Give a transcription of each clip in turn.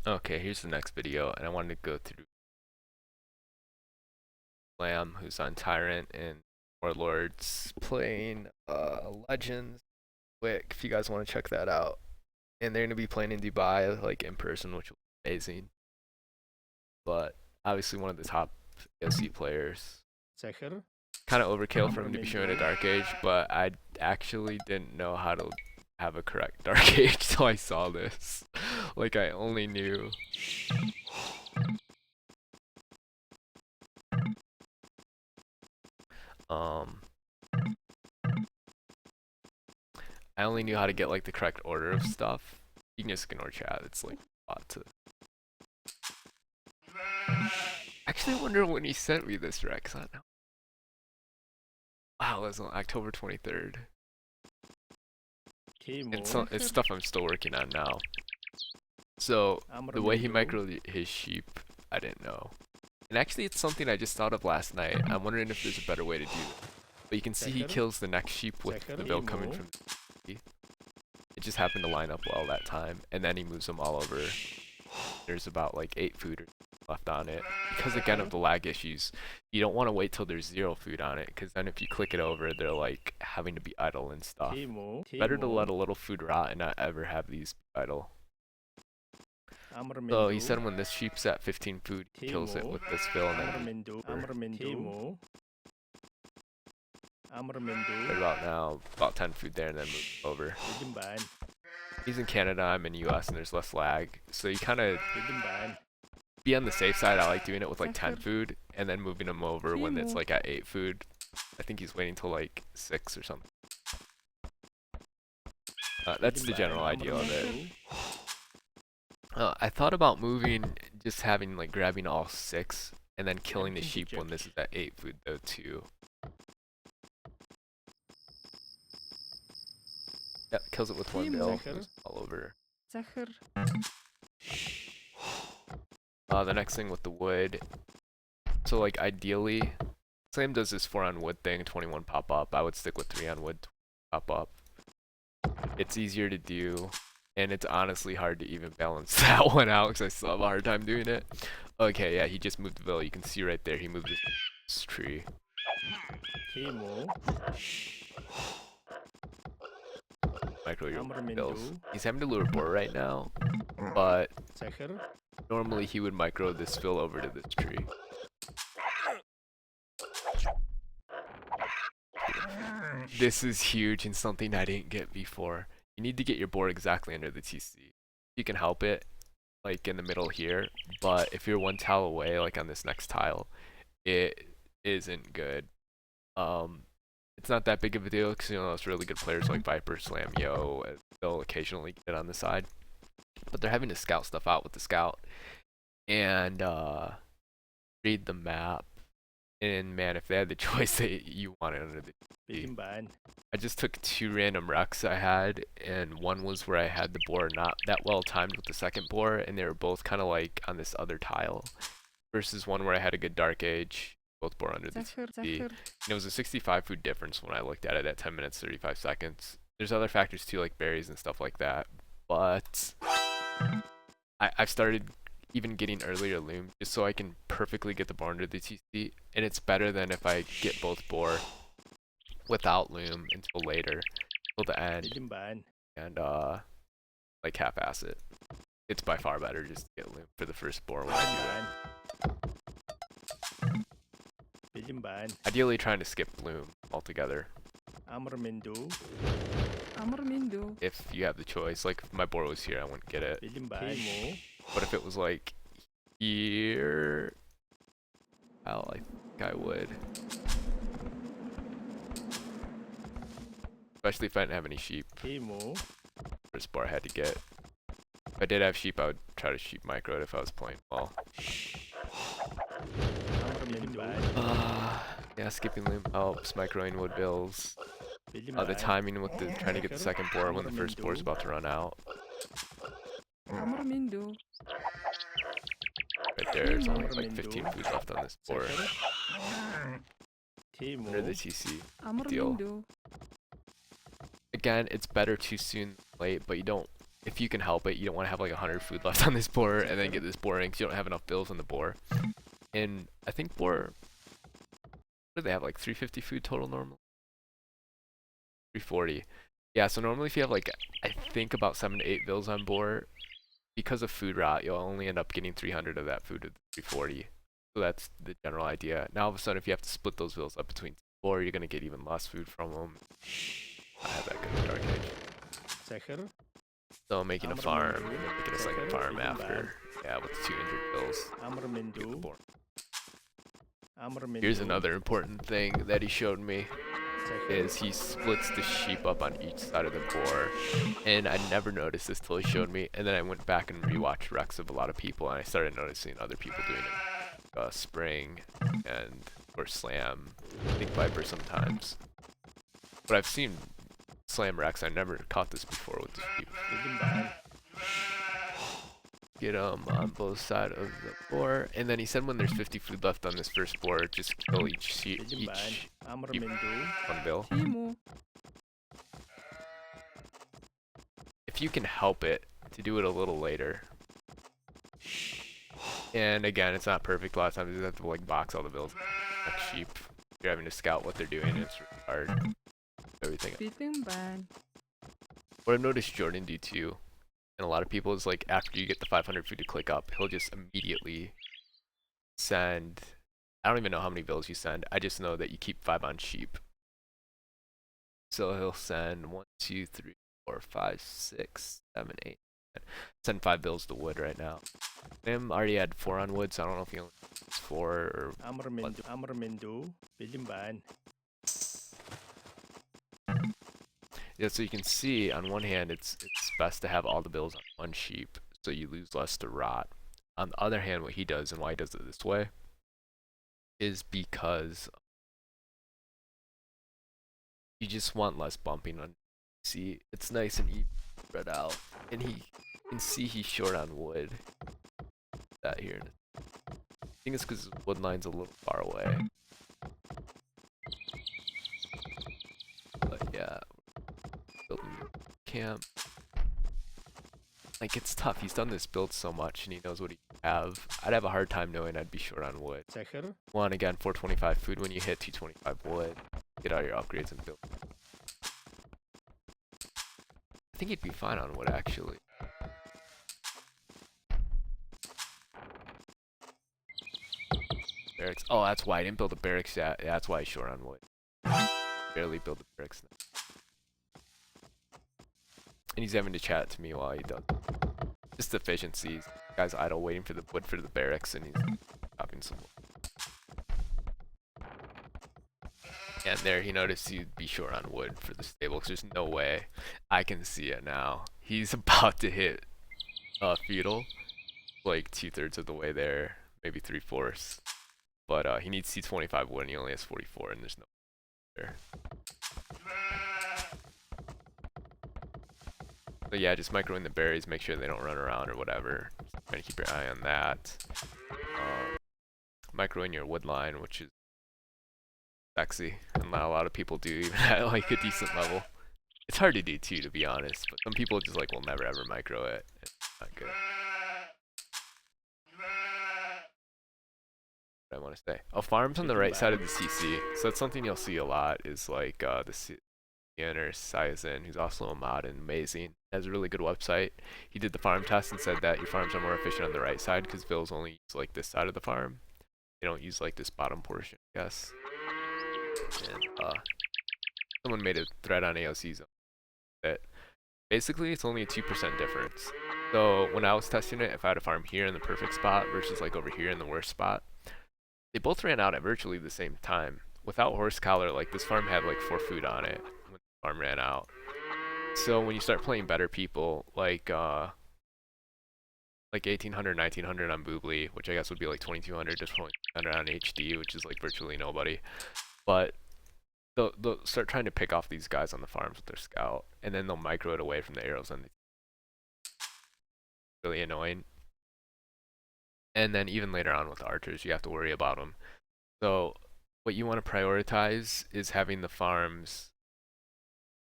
Okay, here's the next video, and I wanted to go through Lamb, who's on Tyrant, and Warlords playing Legends. Quick, if you guys want to check that out. And they're gonna be playing in Dubai, like in person, which will be amazing. But obviously one of the top AOC players. Zeker. Kind of overkill for him to be showing a Dark Age, but I actually didn't know how to have a correct Dark Age till I saw this. Like I only knew. I only knew how to get like the correct order of stuff. You can just ignore chat. It's like a lot to. Actually, I wonder when he sent me this Rex. I don't know. Wow, it was on October 23rd. It's stuff I'm still working on now. So the way he microed his sheep, I didn't know. And actually, it's something I just thought of last night. I'm wondering if there's a better way to do it. But you can see he kills the next sheep with the bill coming from the It just happened to line up well that time, and then he moves them all over. There's about like 8 food left on it. Because again of the lag issues, you don't want to wait till there's 0 food on it, because then if you click it over, they're like having to be idle and stuff. Better to let a little food rot and not ever have these idle. So he said when this sheep's at 15 food, he kills it with this fill and then right about now, about 10 food there and then move over. He's in Canada, I'm in US, and there's less lag. So you kind of be on the safe side. I like doing it with like 10 food and then moving him over when it's like at 8 food. I think he's waiting till like 6 or something. That's the general idea of it. I thought about moving, just having like grabbing all 6 and then killing the sheep when this is at 8 food though too. Yep, kills it with 1 bill, all over. The next thing with the wood. So like ideally, Slam does this 4 on wood thing, 21 pop up. I would stick with 3 on wood, pop up. It's easier to do, and it's honestly hard to even balance that one out because I still have a hard time doing it. Okay, yeah, he just moved the bill. You can see right there, he moved this tree. Micro your bills. He's having to lure boar right now, but normally he would micro this fill over to this tree. This is huge and something I didn't get before. You need to get your board exactly under the TC. You can help it, like in the middle here, but if you're 1 tile away, like on this next tile, it isn't good. It's not that big of a deal because you know those really good players like Viper, Slam, Yo, they'll occasionally get it on the side, but they're having to scout stuff out with the scout and read the map. And man, if they had the choice, you want it under the TC. I just took 2 random wrecks I had, and one was where I had the boar not that well timed with the second boar, and they were both kind of like on this other tile, versus one where I had a good Dark Age, both bore under the TC. And it was a 65 food difference when I looked at it at 10 minutes 35 seconds. There's other factors too, like berries and stuff like that, but I've started even getting earlier loom just so I can perfectly get the boar under the TC, and it's better than if I get both boar without loom until later, till the end, and like half-ass it. It's by far better just to get loom for the first boar when I do that. Ideally trying to skip loom altogether. If you have the choice, like if my boar was here, I wouldn't get it. But if it was like here, well, I think I would. Especially if I didn't have any sheep. First bar I had to get. If I did have sheep, I would try to sheep micro it if I was playing well. Yeah, skipping loom helps, microing wood bills. The timing with the trying to get the second boar when the first boar is about to run out. Right there's only like 15 food left on this boar. Under the TC. Deal. Again, it's better too soon than late, but you don't if you can help it, you don't want to have like 100 food left on this boar and then get this boring because you don't have enough bills on the boar. And I think boar, what do they have, like 350 food total normal? 340. Yeah, so normally if you have like, I think about 7 to 8 bills on boar, because of food rot, you'll only end up getting 300 of that food at 340. So that's the general idea. Now all of a sudden, if you have to split those bills up between 4, you're gonna get even less food from them. I have that good Dark Age. So making a farm, making a second farm after, yeah, with 2 injured bills. Get the boar. Here's another important thing that he showed me, is he splits the sheep up on each side of the boar, and I never noticed this till he showed me, and then I went back and rewatched Recs of a lot of people, and I started noticing other people doing it. Spring and or Slam, I think Viper sometimes, but I've seen Slam Recs. I never caught this before with the sheep. Get them on both sides of the boar, and then he said when there's 50 food left on this first boar, just kill each sheep, one bill. If you can help it, to do it a little later. And again, it's not perfect. A lot of times you have to like box all the bills. Like sheep, you're having to scout what they're doing, and it's really hard. Everything. What I've noticed Jordan do too, and a lot of people, is like after you get the 500 food to click up, he'll just immediately send. I don't even know how many bills you send. I just know that you keep 5 on sheep. So he'll send 1, 2, 3, 4, 5, 6, 7, 8. Send 5 bills to wood right now. Him already had 4 on wood, so I don't know if he only has 4 or. Yeah, so you can see on one hand, it's best to have all the bills on one sheep, so you lose less to rot. On the other hand, what he does and why he does it this way is because you just want less bumping on. See, it's nice and even spread out, and you can see he's short on wood. That here. I think it's because his wood line's a little far away. But yeah, building camp. Like, it's tough. He's done this build so much, and he knows what he have. I'd have a hard time knowing I'd be short on wood. One, again, 425 food when you hit 225 wood. Get all your upgrades and build. I think he'd be fine on wood, actually. Barracks. Oh, that's why I didn't build a barracks yet. Yeah, that's why he's short on wood. Barely build a barracks now. And he's having to chat to me while he does. Just efficiencies. Guy's idle waiting for the wood for the barracks, and he's chopping some wood. And there he noticed he'd be short on wood for the stable, because there's no way. I can see it now. He's about to hit feudal, like 2/3 of the way there, maybe 3/4. But he needs C25 wood, and he only has 44, and there's no there. So yeah, just microing the berries, make sure they don't run around or whatever. Just trying to keep your eye on that. Microing your wood line, which is sexy, and not a lot of people do, even at like a decent level. It's hard to do too, to be honest, but some people just like will never ever micro it. It's not good. What I want to say. Oh, farms on the right side of the CC. So that's something you'll see a lot, is like the or Siazin, who's also a mod and amazing, has a really good website. He did the farm test and said that your farms are more efficient on the right side because vills only use like this side of the farm. They don't use like this bottom portion, I guess. And someone made a thread on AOC Zone that basically it's only a 2% difference. So when I was testing it, if I had a farm here in the perfect spot versus like over here in the worst spot, they both ran out at virtually the same time. Without horse collar, like this farm had like 4 food on it when the farm ran out. So when you start playing better people, like 1800, 1900 on Boobly, which I guess would be like 2200, just 2200 on HD, which is like virtually nobody. But they'll start trying to pick off these guys on the farms with their scout, and then they'll micro it away from the arrows, and it's really annoying. And then even later on with the archers, you have to worry about them. So what you want to prioritize is having the farms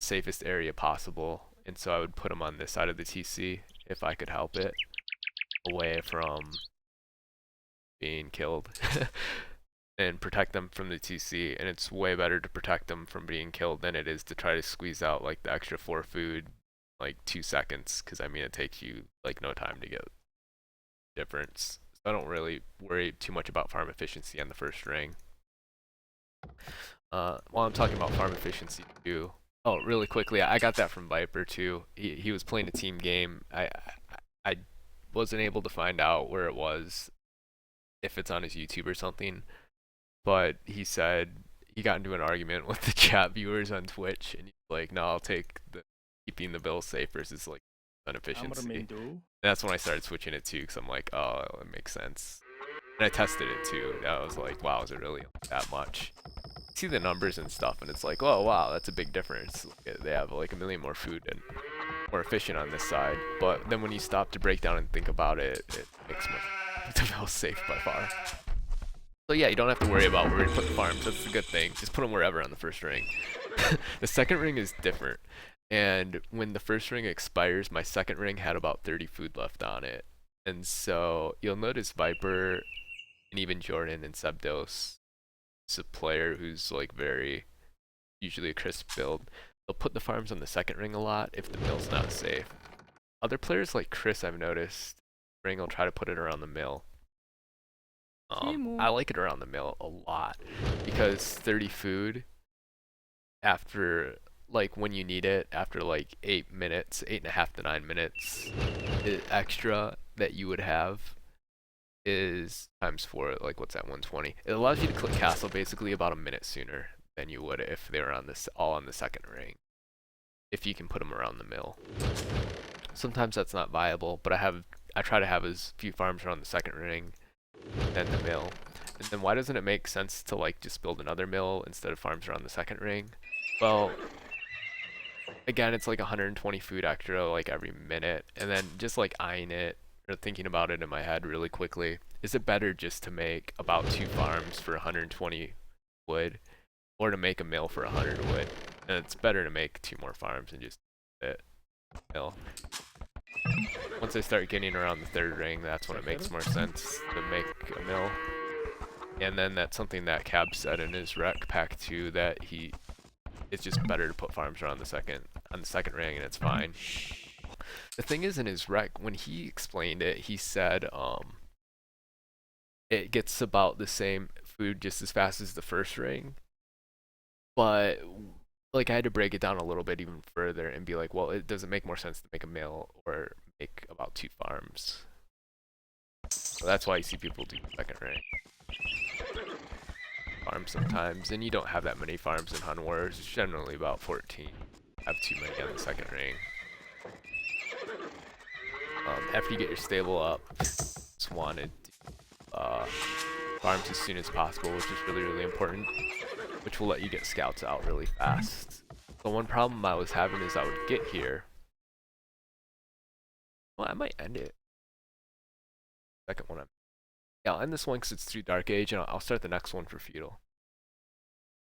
safest area possible and so I would put them on this side of the TC if I could help it, away from being killed. And protect them from the TC, and it's way better to protect them from being killed than it is to try to squeeze out like the extra 4 food like 2 seconds, because I mean it takes you like no time to get difference. So I don't really worry too much about farm efficiency on the first ring. While I'm talking about farm efficiency too, oh really quickly, I got that from Viper too. He was playing a team game. I wasn't able to find out where it was, if it's on his YouTube or something, but he said he got into an argument with the chat viewers on Twitch, and he's like, "No, I'll take the keeping the bill safe versus like inefficiency." And that's when I started switching it too, because I'm like, "Oh, it makes sense." And I tested it too. And I was like, "Wow, is it really that much?" See the numbers and stuff, and it's like, "Oh, wow, that's a big difference." They have like a million more food and more efficient on this side. But then when you stop to break down and think about it, it makes the bill safe by far. So yeah, you don't have to worry about where you put the farms. That's the good thing. Just put them wherever on the first ring. The second ring is different. And when the first ring expires, my second ring had about 30 food left on it. And so you'll notice Viper and even Jordan and Sebdos, it's a player who's like very, usually a crisp build. They'll put the farms on the second ring a lot if the mill's not safe. Other players like Chris, I've noticed, ring will try to put it around the mill. I like it around the mill a lot, because 30 food after, like when you need it, after like 8 minutes, 8.5 to 9 minutes, the extra that you would have is times 4, like what's that, 120. It allows you to click castle basically about a minute sooner than you would if they were on this all on the second ring, if you can put them around the mill. Sometimes that's not viable, but I try to have as few farms around the second ring than the mill. And then why doesn't it make sense to like just build another mill instead of farms around the second ring? Well, again, it's like 120 food extra like every minute, and then just like eyeing it or thinking about it in my head really quickly, is it better just to make about 2 farms for 120 wood, or to make a mill for 100 wood? And it's better to make 2 more farms and just it mill. Once I start getting around the third ring, that's when it makes more sense to make a mill. And then that's something that Cab said in his rec pack too, that it's just better to put farms around on the second ring, and it's fine. The thing is, in his rec, when he explained it, he said it gets about the same food just as fast as the first ring, but like I had to break it down a little bit even further and be like, well, it doesn't make more sense to make a mill or make about 2 farms. So that's why you see people do second ring farms sometimes, and you don't have that many farms in Hun Wars. It's generally about 14. Have too many on the second ring. After you get your stable up, it's wanted farms as soon as possible, which is really, really important, which will let you get scouts out really fast. The one problem I was having is I would get here. Well, I might end it. Second one. Yeah, I'll end this one because it's through Dark Age, and I'll start the next one for Feudal.